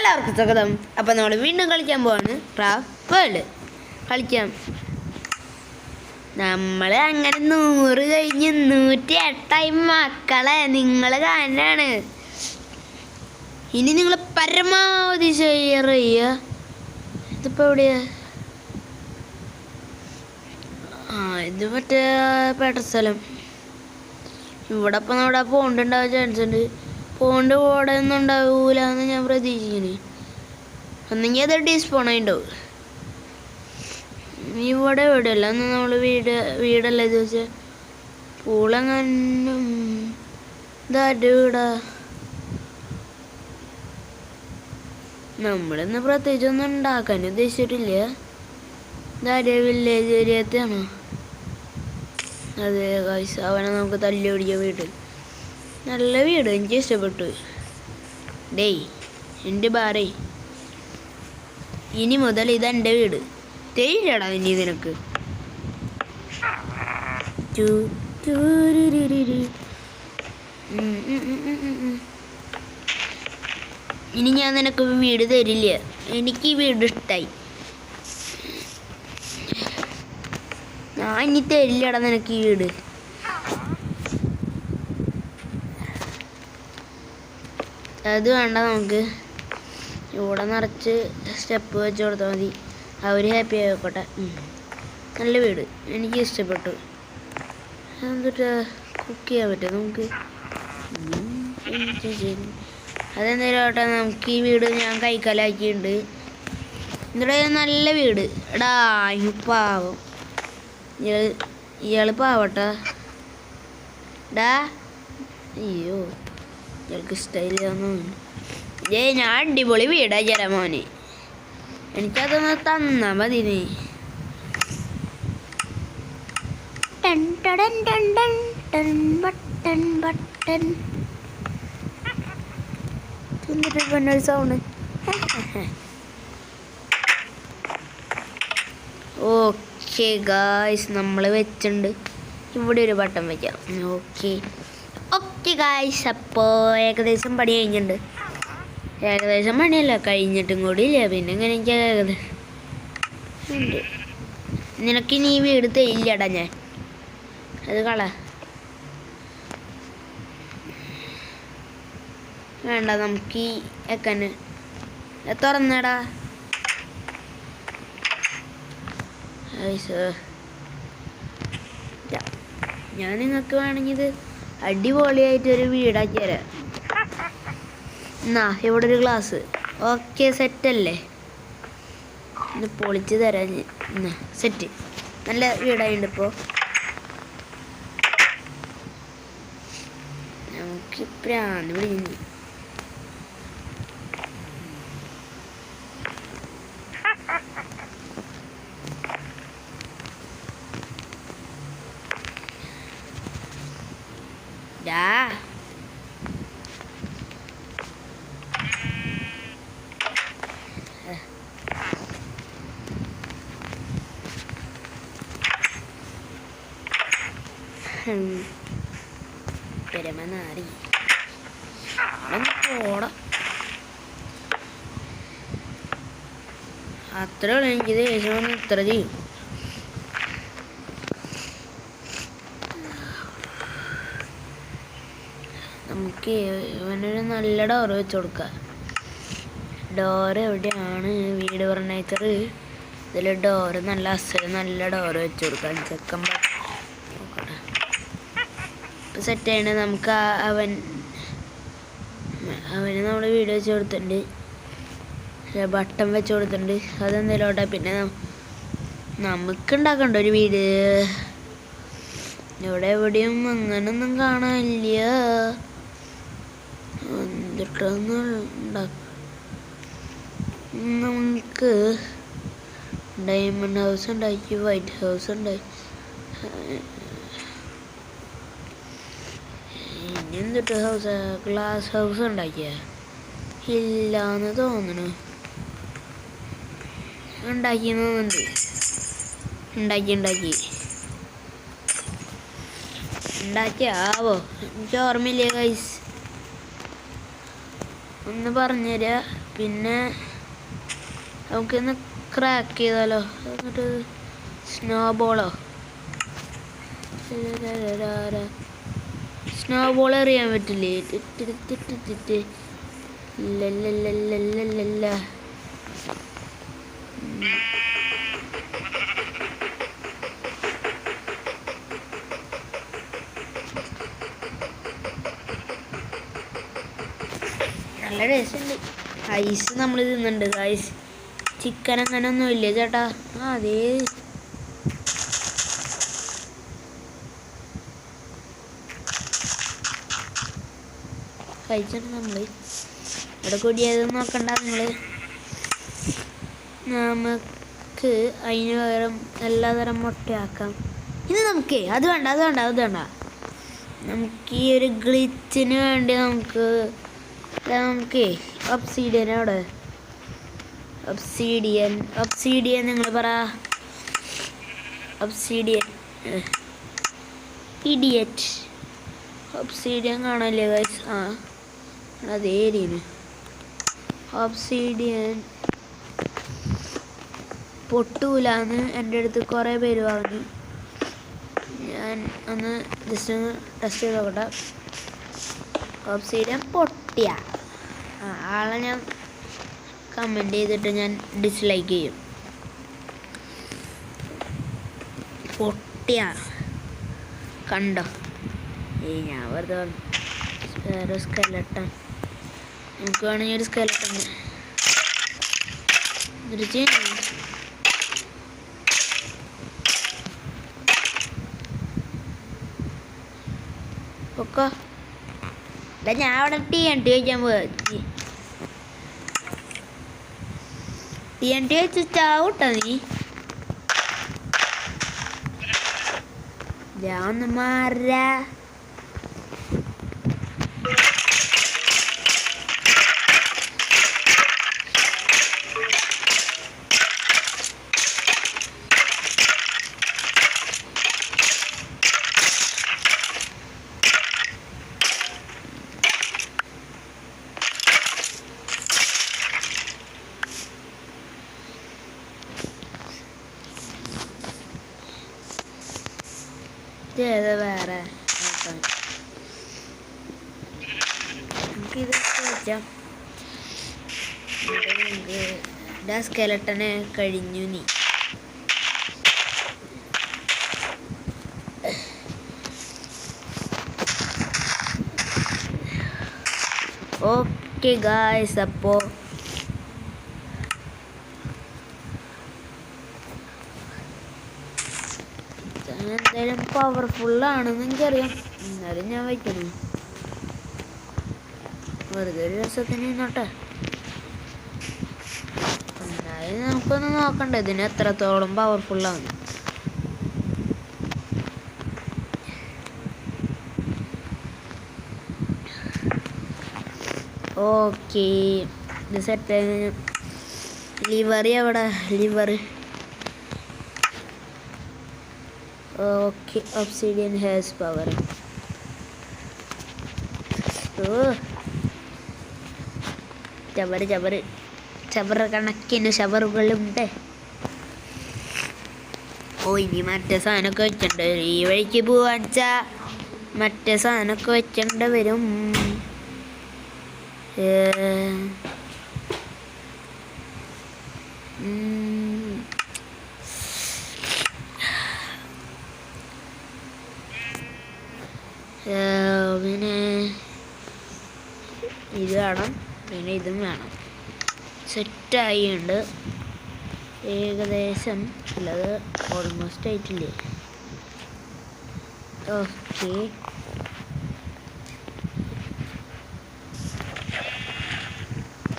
എല്ലാവർക്കും സ്വാഗതം. അപ്പം നമ്മൾ വീണ്ടും കളിക്കാൻ പോവാണ് ക്രാഫ്റ്റ് വേൾഡ്. കളിക്കാം. നമ്മൾ അങ്ങനെ 100 കഴിഞ്ഞ് 108 മക്കളെ നിങ്ങൾ കാണാനാണ്. ഇനി നിങ്ങൾ പരമാവധി ഷെയർ ചെയ്യുക. ഇതിപ്പോൾ എവിടെയാ? ഇത് മറ്റേ പേട്ട സ്ഥലം. ഇവിടെ ഇപ്പം നമ്മുടെ പോണ്ട് ഉണ്ടാവാൻ ചാൻസ് ഉണ്ട്. പോണ്ട് ഇവിടെ ഒന്നും ഉണ്ടാവൂല എന്ന് ഞാൻ പ്രതീക്ഷിക്കുന്നു. ഒന്നെങ്കിൽ അത് ഡിസ്പോണായി ഉണ്ടാവും. ഇവിടെ എവിടെയല്ല അന്ന് നമ്മൾ വീടല്ല ഇത് വെച്ചാൽ പൂളങ്ങാനും ഇതാരുടെ വീടാ? നമ്മളിന്ന് പ്രത്യേകിച്ചൊന്നും ഉണ്ടാക്കാൻ ഉദ്ദേശിച്ചിട്ടില്ല. ഇതാരുടെ വില്ലേജ് ഏരിയത്തെയാണോ? അതെ ഗൈസ്, അവനെ നമുക്ക് തല്ലി ഓടിക്കാൻ വീട്. നല്ല വീട്, എനിക്ക് ഇഷ്ടപ്പെട്ടു. ഡേയ് എൻ്റെ ബാറേ, ഇനി മുതൽ ഇതെൻ്റെ വീട്. തേയില്ലടാ ഇനി നിനക്ക്. ഇനി ഞാൻ നിനക്ക് വീട് തരില്ല. എനിക്ക് ഈ വീട് ഇഷ്ടമായി. ഞാൻ ഇനി തരില്ലടാ നിനക്ക് ഈ വീട്. അത് വേണ്ട, നമുക്ക് ഇവിടെ നിറച്ച് സ്റ്റെപ്പ് വെച്ച് കൊടുത്താൽ മതി. അവർ ഹാപ്പി ആയിക്കോട്ടെ. നല്ല വീട്, എനിക്ക് ഇഷ്ടപ്പെട്ടു. എന്നിട്ട് കുക്ക് ചെയ്യാൻ പറ്റും നമുക്ക്. അതെന്തായാലും ആവട്ടെ, നമുക്ക് ഈ വീട് ഞാൻ കൈക്കാലാക്കിയിട്ടുണ്ട്. എന്നിട്ട് നല്ല വീട്. എടാ പാവം ഇയാൾ പാവട്ടാ. ഡാ അയ്യോ, ഇയാൾക്ക് ഇഷ്ടമില്ലാന്ന്. ഞാൻ അടിപൊളി വീടാ ജരമോനെ, എനിക്കതൊന്ന് തന്നാ മതി. നീ സൗണ്ട്. ഓക്കെ ഗായ്സ്, നമ്മൾ വെച്ചിട്ടുണ്ട്. ഇവിടെ ഒരു ബട്ടൺ വയ്ക്കാം. ഓക്കെ ഗായ്സ്, അപ്പോൾ ഏകദേശം പണി കഴിഞ്ഞിട്ടുണ്ട്. ഏകദേശം പണിയല്ല, കഴിഞ്ഞിട്ടും കൂടി ഇല്ല. പിന്നെ എങ്ങനെ എനിക്ക് ഏകദേശം ഉണ്ട്. നിനക്കിനി ഈ വീട് തരില്ലടാ ഞാൻ. അത് കള വേണ്ട, നമുക്ക് ഈ എക്കന് തുറന്നടാ. ഞാൻ നിങ്ങൾക്ക് വേണമെങ്കിൽ ഇത് അടിപൊളിയായിട്ടൊരു വീടാക്കി തരാം. എന്നാ ഇവിടെ ഒരു ഗ്ലാസ്. ഓക്കെ, സെറ്റല്ലേ? ഇത് പൊളിച്ച് തരാം. എന്നാ സെറ്റ്, നല്ല വീടായിട്ടുണ്ട്. ഇപ്പോൾ നമുക്ക് പ്രാന്ത് പിടിക്കുന്നു. പെരമനാറി പോടാ. അത്ര എനിക്ക് ദേഷ്യം ഇത്ര ചെയ്യും. നമുക്ക് ഇവനൊരു നല്ല ഡോറ് വെച്ച് കൊടുക്കാം. ഡോറ് എവിടെയാണ്? വീട് ഫർണിച്ചർ. ഇതിൽ ഡോറ് നല്ല നല്ല ഡോറ് വെച്ച് കൊടുക്കാം. ചെക്കൻ നോക്കട്ടെ സെറ്റാണ്. നമുക്ക് അവന് നമ്മൾ വീട് വെച്ച് കൊടുത്തിട്ടുണ്ട്, ബട്ടൺ വെച്ച് കൊടുത്തിട്ടുണ്ട്. അതെന്തെങ്കിലും ഓട്ടെ. പിന്നെ നമുക്ക് ഉണ്ടാക്കണ്ട ഒരു വീട്. ഇവിടെ എവിടെയും അങ്ങനൊന്നും കാണാനില്ല. എന്നിട്ടൊന്ന് നമുക്ക് ഡയമണ്ട് ഹൗസ് ഉണ്ടാക്കി, വൈറ്റ് ഹൗസ് ഉണ്ടാക്കി. ഇനി എന്തിട്ട് ഹൗസ്? ഗ്ലാസ് ഹൗസ് ഉണ്ടാക്കിയ ഇല്ലാന്ന് തോന്നണു. ഉണ്ടാക്കിയെന്നുണ്ട്. ഉണ്ടാക്കിയാവോ? എനിക്ക് ഓർമ്മയില്ലേ ഗൈസ്, ഒന്ന് പറഞ്ഞുതരാ. പിന്നെ നമുക്കിന്ന് ക്രാക്ക് ചെയ്താലോ? എന്നിട്ട് സ്നോ ബോളോ എറിയാൻ പറ്റില്ലേ? ഇല്ല. നല്ല ടേസ്റ്റ് ഉണ്ട്. ഐസ് നമ്മൾ തിന്നുന്നുണ്ട് ഐസ്. ചിക്കൻ അങ്ങനെ ഒന്നും ഇല്ല ചേട്ടാ. അതേ കഴിച്ചിട്ട് നമ്മൾ ഇവിടെ കൂടിയതെന്ന് നോക്കണ്ട. നമുക്ക് അതിന് പകരം എല്ലാതരം മുട്ടയാക്കാം. ഇത് നമുക്കേ അത് വേണ്ട. നമുക്ക് ഈ ഒരു ഗ്ലിച്ചിന് വേണ്ടി നമുക്ക് ഒബ്സീഡിയൻ അവിടെ ഒബ്സീഡിയൻ നിങ്ങൾ പറ. Obsidian idiot. ഒബ്സീഡിയൻ കാണല്ലേ ഗൈസ്? അതേ രീതിയിൽ ഒബ്സീഡിയൻ പൊട്ടൂലെന്ന് എൻ്റെ അടുത്ത് കുറേ പേര് പറഞ്ഞു. ഞാൻ ഒന്ന് ജസ്റ്റ് ഒന്ന് ടെസ്റ്റ് ചെയ്ത് നോക്കട്ടെ. ഒബ്സീഡിയൻ പൊട്ടിയ ആളെ ഞാൻ കമൻറ്റ് ചെയ്തിട്ട് ഞാൻ ഡിസ്ലൈക്ക് ചെയ്യും. പൊട്ടിയ കണ്ടോ? ഞാൻ വെറുതെ വേറെ സ്കെലട്ടൺ. നമുക്ക് വേണമെങ്കിൽ ഒരു സ്കെലട്ടൺ ഒക്കെ. ഞാൻ അവിടെ TNT വയ്ക്കാൻ പോയി. TNT വെച്ച് ചാവൂട്ടോ നീ. ഞാൻ ഒന്ന് മാറാ. വേറെ നമുക്കിതൊക്കെ വെച്ചാൽ സ്കെലട്ടനെ കഴിഞ്ഞു നീ. ഓക്കെ ഗായ്സ്, അപ്പോൾ എന്തായാലും പവർഫുള്ളാണെന്ന് എനിക്കറിയാം. എന്നാലും ഞാൻ വയ്ക്കുന്നു. വെറുതെ ഒരു രസത്തിന് ഇന്നോട്ടെ. എന്നാലും നമുക്കൊന്ന് നോക്കണ്ടേ ഇതിന് എത്രത്തോളം പവർഫുള്ളാണ്. ഓക്കെ, ഇത് സെറ്റ്. ലിവർ എവിടെ? Lever. Okay, obsidian has power. ചവറ് കണക്കിന് ചവറുകളുണ്ട്. ഇനി മറ്റേ സാധനമൊക്കെ വെച്ചിട്ടുണ്ട്. ഈ വഴിക്ക് പോവാൻ വെച്ചാൽ മറ്റേ സാധനമൊക്കെ വെച്ചിട്ട് വരും. പിന്നെ ഇത് വേണം, പിന്നെ ഇതും വേണം. സെറ്റായിട്ടുണ്ട് ഏകദേശം. അല്ലാതെ ഓൾമോസ്റ്റ് ആയിട്ടില്ലേ? ഓക്കെ,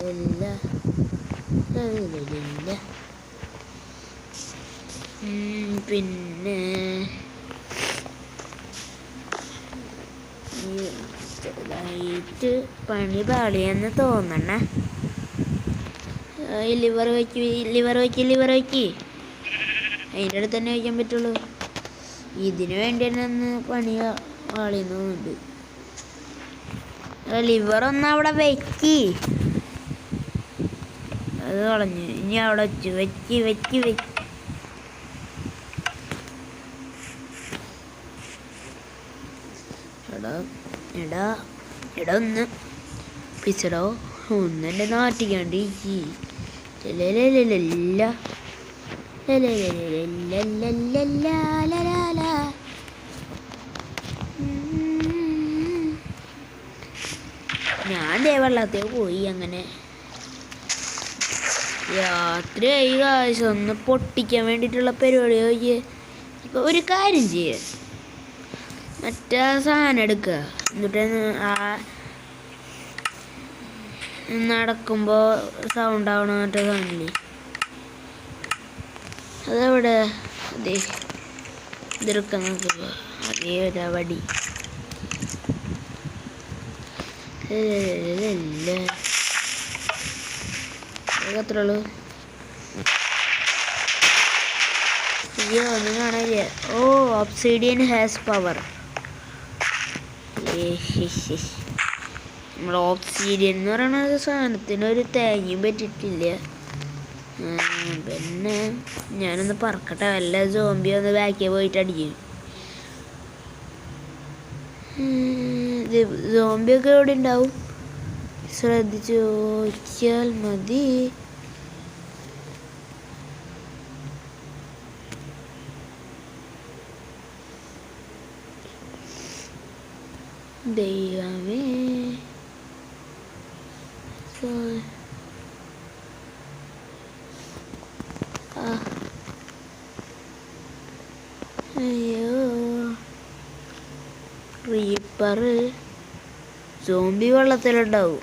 പിന്നെ ചെറുതായിട്ട് പണി പാളിയെന്ന് തോന്നണേ. ലിവർ വയ്ക്ക്. അതിൻ്റെ അടുത്ത് തന്നെ വയ്ക്കാൻ പറ്റുള്ളൂ. ഇതിന് വേണ്ടി തന്നെ ഒന്ന് പണി പാളിയെന്ന് തോന്നുന്നുണ്ട്. ലിവർ ഒന്ന് അവിടെ വെക്ക്. അത് കളഞ്ഞു. ഇനി അവിടെ വെച്ച് എടാ ഒന്ന് പിച്ചടോ ഒന്നെൻ്റെ നാട്ടിക്കാണ്ട് ഞാൻ വെള്ളത്തിൽ പോയി. അങ്ങനെ രാത്രിയായി കാശ് ഒന്ന് പൊട്ടിക്കാൻ വേണ്ടിയിട്ടുള്ള പരിപാടി നോക്കിയേ. ഇപ്പൊ ഒരു കാര്യം ചെയ്യ, മറ്റേ സാധനം എടുക്കുക, എന്നിട്ട് നടക്കുമ്പോ സൗണ്ട് ആവണ മറ്റേ സാധനമില്ലേ, അതെവിടെ? അതെ ഇതെടുക്കാൻ നോക്കിയപ്പോ അതേ ഒരു വടി. അത്രേ ഉള്ളൂ. അയ്യോ ഒന്നും കാണാനില്ല. ഓ ഒബ്സിഡിയൻ ഹാസ് പവർ. നമ്മൾ ഒബ്സിഡിയൻ എന്ന് പറയുന്ന സാധനത്തിന് ഒരു തേങ്ങയും പറ്റിയിട്ടില്ല. പിന്നെ ഞാനൊന്ന് പറക്കട്ടെ, വല്ല സോംബി ഒന്ന് ബാക്കിൽ പോയിട്ട് അടിക്കും. സോംബിയൊക്കെ എവിടെ ഉണ്ടാവും? ശ്രദ്ധിച്ചു നോക്കിയാൽ മതി. ദൈവമേ, അയ്യോ റീപ്പർ സോംബി വെള്ളത്തിലുണ്ടാവും.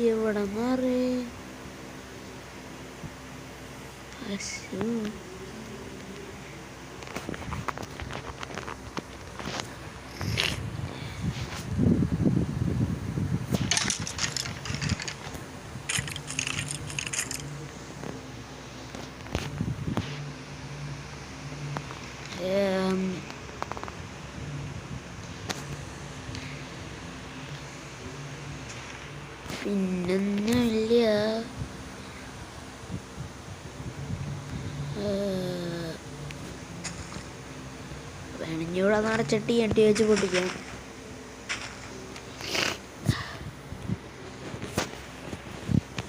എവിടെ മാറി പിന്നൊന്നുമില്ല. വേണമെങ്കിൽ നിറച്ചിട്ട് എട്ടി വെച്ച് പൊട്ടിക്കാം.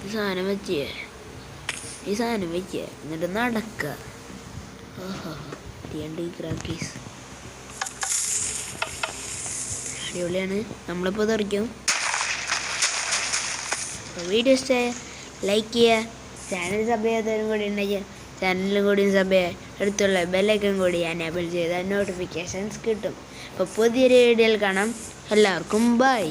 ഈ സാധനം വെക്കുക എന്നിട്ട് നടക്കുക. അടിപൊളിയാണ്. നമ്മളിപ്പോൾ തെറിക്കും. വീഡിയോ ഇഷ്ടമായ ലൈക്ക് ചെയ്യുക, ചാനൽ സബ് ചെയ്യാത്തവരും കൂടി ഉണ്ടെങ്കിൽ ചാനലും കൂടി സബ് ചെയ്യുക, അടുത്തുള്ള ബെല്ലൈക്കൺ കൂടി എനേബിൾ ചെയ്താൽ നോട്ടിഫിക്കേഷൻസ് കിട്ടും. അപ്പോൾ പുതിയൊരു വീഡിയോയിൽ കാണാം. എല്ലാവർക്കും ബൈ.